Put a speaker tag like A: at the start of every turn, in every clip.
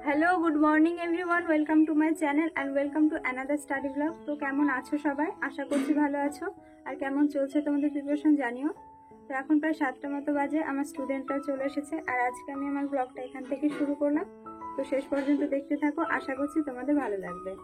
A: Hello, good morning everyone, welcome to my channel and welcome to another study blog. তো কেমন আছো সবাই? আশা করছি ভালো আছো। আর কেমন চলছে তোমাদের প্রিপারেশন জানিও। তো এখন প্রায় 7টা মতো বাজে, আমার স্টুডেন্টরা চলে এসেছে আর আজকে আমি আমার ব্লগটা এখান থেকে শুরু করলাম। তো শেষ পর্যন্ত দেখতে থাকো, আশা করছি তোমাদের ভালো লাগবে।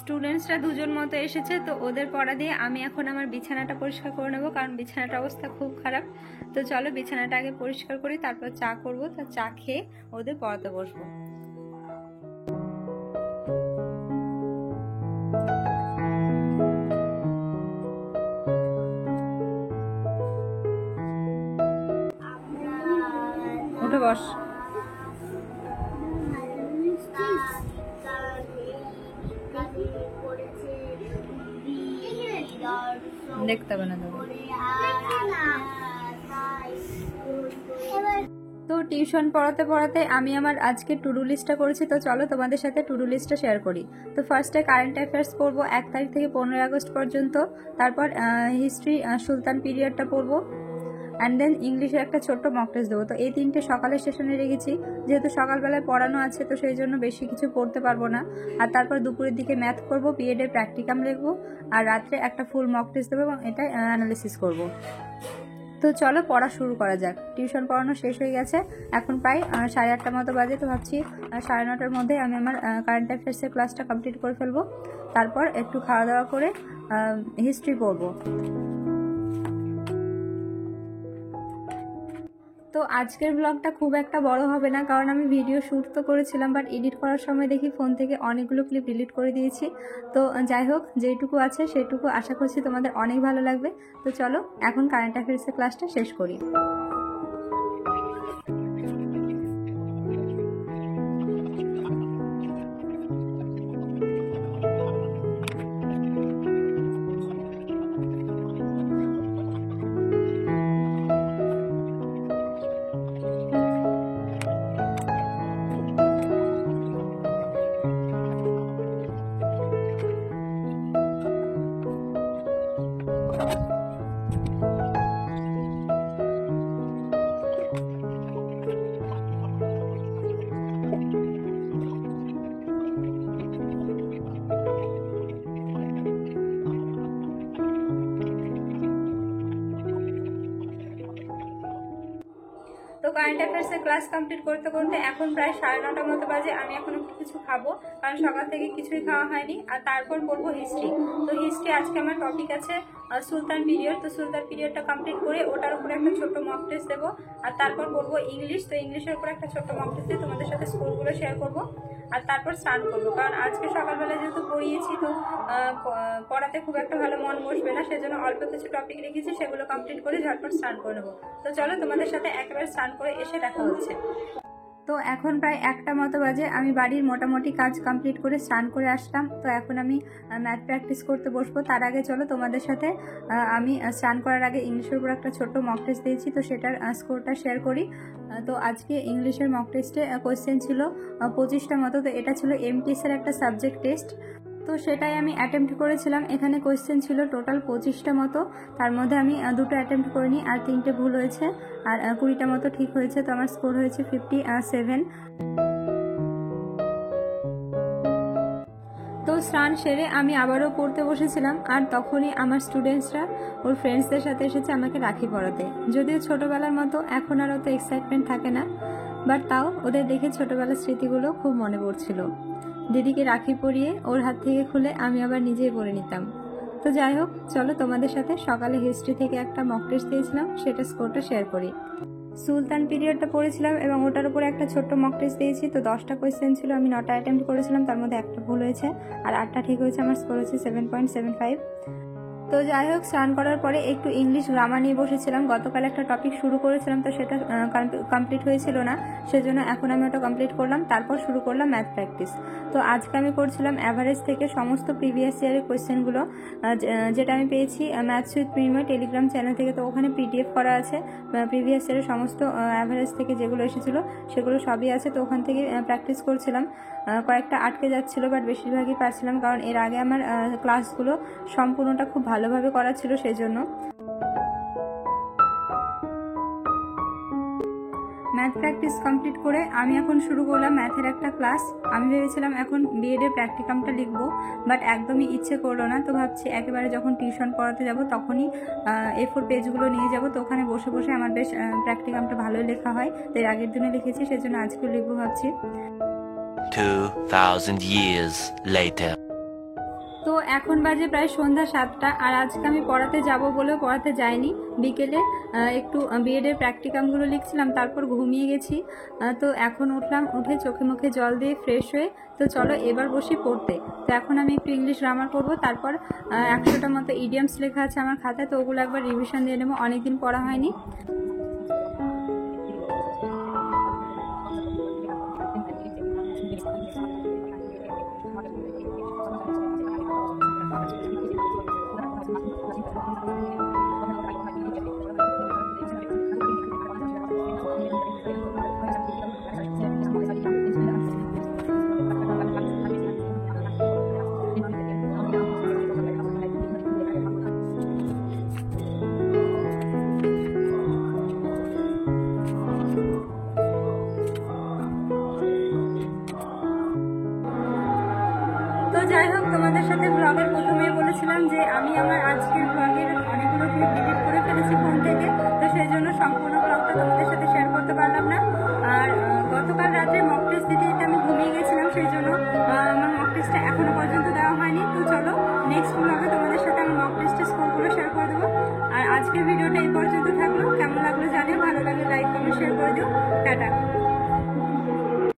A: স্টুডেন্টসরা দুজন মতো এসেছে, তো ওদের পড়া দিয়ে আমি এখন আমার বিছানাটা পরিষ্কার করে নেবো, কারণ বিছানাটার অবস্থা খুব খারাপ। তো চলো বিছানাটা আগে পরিষ্কার করি, তারপর চা করবো। তা চা খেয়ে ওদের পড়াতে বসবো। উঠে বস। দেখতে হবে না তো টিউশন পড়াতে পড়াতে আমি আমার আজকে টু ডু লিস্টটা করেছি। তো চলো তোমাদের সাথে টু ডু লিস্টটা শেয়ার করি। তো ফার্স্টে কারেন্ট অ্যাফেয়ার্স পড়বো 1 তারিখ থেকে 15 আগস্ট পর্যন্ত। তারপর হিস্ট্রি সুলতান পিরিয়ডটা পড়বো, অ্যান্ড দেন ইংলিশের একটা ছোট্ট মক টেস্ট দেবো। তো এই 3টে সকালের সেশনে রেখেছি, যেহেতু সকালবেলায় পড়ানো আছে তো সেই জন্য বেশি কিছু পড়তে পারবো না। আর তারপর দুপুরের দিকে ম্যাথ করবো, বিএডের প্র্যাকটিকাম লিখবো, আর রাত্রে একটা ফুল মক টেস্ট দেবো এবং এটা অ্যানালিসিস করবো। তো চলো পড়া শুরু করা যাক। টিউশন পড়ানো শেষ হয়ে গেছে, এখন প্রায় 8:30 মতো বাজে। তো ভাবছি 9:30টার মধ্যে আমি আমার কারেন্ট অ্যাফেয়ার্সের ক্লাসটা কমপ্লিট করে ফেলবো। তারপর একটু খাওয়া দাওয়া করে হিস্ট্রি পড়বো। তো আজকের ব্লগটা খুব একটা বড় হবে না, কারণ আমি ভিডিও শ্যুট তো করেছিলাম, বাট এডিট করার সময় দেখি ফোন থেকে অনেকগুলো ক্লিপ ডিলিট করে দিয়েছি। তো যাই হোক, যেটুকু আছে সেটুকু আশা করছি তোমাদের অনেক ভালো লাগবে। তো চলো এখন কারেন্ট অ্যাফেয়ার্সের ক্লাসটা শেষ করি। তো কারেন্ট অ্যাফেয়ার্সের ক্লাস কমপ্লিট করতে করতে এখন প্রায় 9:30 মতো বাজে। আমি এখন একটু কিছু খাবো, কারণ সকাল থেকে কিছুই খাওয়া হয়নি। আর তারপর পড়বো হিস্ট্রি। তো হিস্ট্রি আজকে আমার টপিক আছে সুলতান পিরিয়ড। তো সুলতান পিরিয়ডটা কমপ্লিট করে ওটার উপরে একটা ছোট্ট মক টেস্ট দেবো। আর তারপর পড়বো ইংলিশ। তো ইংলিশের উপরে একটা ছোট্ট মক টেস্ট দিয়ে তোমাদের সাথে স্কোরগুলো শেয়ার করবো। আর তারপর স্নান করবো, কারণ আজকে সকালবেলা যেহেতু পড়িয়েছি তো পড়াতে খুব একটা ভালো মন বসবে না, সেজন্য অল্প কিছু টপিক রেখেছি, সেগুলো কমপ্লিট করে ঝটপট স্নান করে নেবো। তো চলো তোমাদের সাথে একেবারে স্নান করে এসে দেখা হচ্ছে। তো এখন প্রায় 1টা মতো বাজে, আমি বাড়ির মোটামুটি কাজ কমপ্লিট করে স্নান করে আসলাম। তো এখন আমি ম্যাথ প্র্যাকটিস করতে বসবো। তার আগে চলো তোমাদের সাথে আমি স্নান করার আগে ইংলিশের উপর একটা ছোট্ট মক টেস্ট দিয়েছি, তো সেটার স্কোরটা শেয়ার করি। তো আজকে ইংলিশের মক টেস্টে কোয়েশ্চেন ছিল 25টা মতো। তো এটা ছিল এমটিএসের একটা সাবজেক্ট টেস্ট, তো সেটাই আমি অ্যাটেম্প্ট করেছিলাম। এখানে কোয়েশ্চেন ছিল টোটাল 25টা মতো, তার মধ্যে আমি 2টো অ্যাটেম্প্ট করিনি আর 3টে ভুল হয়েছে, আর 20টা মতো ঠিক হয়েছে। তো আমার স্কোর হয়েছে 57। তো স্নান সেরে আমি আবারও পড়তে বসেছিলাম, আর তখনই আমার স্টুডেন্টসরা ওর ফ্রেন্ডসদের সাথে এসেছে আমাকে রাখি পরাতে। যদিও ছোটোবেলার মতো এখন আর অত এক্সাইটমেন্ট থাকে না, বাট তাও ওদের দেখে ছোটোবেলার স্মৃতিগুলো খুব মনে পড়ছিল। দিদিকে রাখি পরিয়ে ওর হাত থেকে খুলে আমি আবার নিজেই পরে নিতাম। তো যাই হোক, চলো তোমাদের সাথে সকালে হিস্ট্রি থেকে একটা মক টেস্ট দিয়েছিলাম, সেটা স্কোরটা শেয়ার করি। সুলতান পিরিয়ডটা পড়েছিলাম এবং ওটার উপরে একটা ছোট্ট মক টেস্ট দিয়েছি। তো 10টা কোয়েশ্চেন ছিল, আমি 9টা অ্যাটেম্প্ট করেছিলাম, তার মধ্যে একটা ভুল হয়েছে আর 8টা ঠিক হয়েছে। আমার স্কোর হচ্ছে 7.75। তো যাই হোক, স্নান করার পরে একটু ইংলিশ গ্রামার নিয়ে বসেছিলাম। গতকাল একটা টপিক শুরু করেছিলাম, তো সেটা কমপ্লিট হয়েছিল না, সেজন্য এখন আমি ওটা কমপ্লিট করলাম। তারপর শুরু করলাম ম্যাথ প্র্যাকটিস। তো আজকে আমি করছিলাম অ্যাভারেজ থেকে সমস্ত প্রিভিয়াস ইয়ারের কোয়েশ্চেনগুলো, যেটা আমি পেয়েছি maths with Mrinmoy Telegram channel থেকে। তো ওখানে পিডিএফ করা আছে প্রিভিয়াস ইয়ারের সমস্ত অ্যাভারেজ থেকে যেগুলো এসেছিলো সেগুলো সবই আছে। তো ওখান থেকে প্র্যাকটিস করছিলাম। কয়েকটা আটকে যাচ্ছিলো, বাট বেশিরভাগই পারছিলাম, কারণ এর আগে আমার ক্লাসগুলো সম্পূর্ণটা খুব ভালোভাবে করা ছিল, সেই জন্য। ম্যাথ প্র্যাকটিস কমপ্লিট করে আমি এখন শুরু করলাম ম্যাথের একটা ক্লাস। আমি ভেবেছিলাম এখন বিএডের প্র্যাকটিকামটা লিখবো, বাট একদমই ইচ্ছে করলো না। তো ভাবছি একেবারে যখন টিউশন পড়াতে যাব তখনই A4 পেজগুলো নিয়ে যাব, তো ওখানে বসে বসে আমার বেশ প্র্যাকটিকামটা ভালোই লেখা হয়। তো এর আগের দিনে লিখেছি, সেজন্য আজকেও লিখবো ভাবছি।
B: 2000 years later.
A: তো এখন বাজে প্রায় সন্ধ্যা 7টা, আর আজকে আমি পড়াতে যাব বলেও পড়াতে যাইনি। বিকেলে একটু বিএডের প্র্যাকটিকামগুলো লিখছিলাম, তারপর ঘুমিয়ে গেছি। তো এখন উঠলাম, উঠে চোখে মুখে জল দিয়ে ফ্রেশ হয়ে তো চলো এবার বসি পড়তে। তো এখন আমি একটু ইংলিশ গ্রামার করবো, তারপর 100টা মতো ইডিয়ামস লেখা আছে আমার খাতায়, তো ওগুলো একবার রিভিশন দিয়ে নেবো, অনেকদিন পড়া হয়নি। তো যাই হোক, তোমাদের সাথে ব্লগের প্রথমেই বলেছিলাম যে আমি আমার আজকের ব্লগের অনেকগুলো ক্লিপ ডিলিট করে ফেলেছি ফোন থেকে, তো সেই জন্য সম্পূর্ণ ব্লগটা তোমাদের সাথে শেয়ার করতে পারলাম না। আর গতকাল রাত্রে মক টেস্ট দিতে দিতে আমি ঘুমিয়ে গেছিলাম, সেই জন্য আমার মক টেস্টটা এখনো পর্যন্ত দেওয়া হয়নি। তো চলো নেক্সট ব্লগে তোমাদের সাথে আমার মক টেস্টের স্কোরগুলো শেয়ার করে দেবো। আর আজকের ভিডিওটা এই পর্যন্ত থাকলো, কেমন লাগলো জানিও, ভালো লাগলে লাইক কমেন্ট শেয়ার করে দিও। টাটা।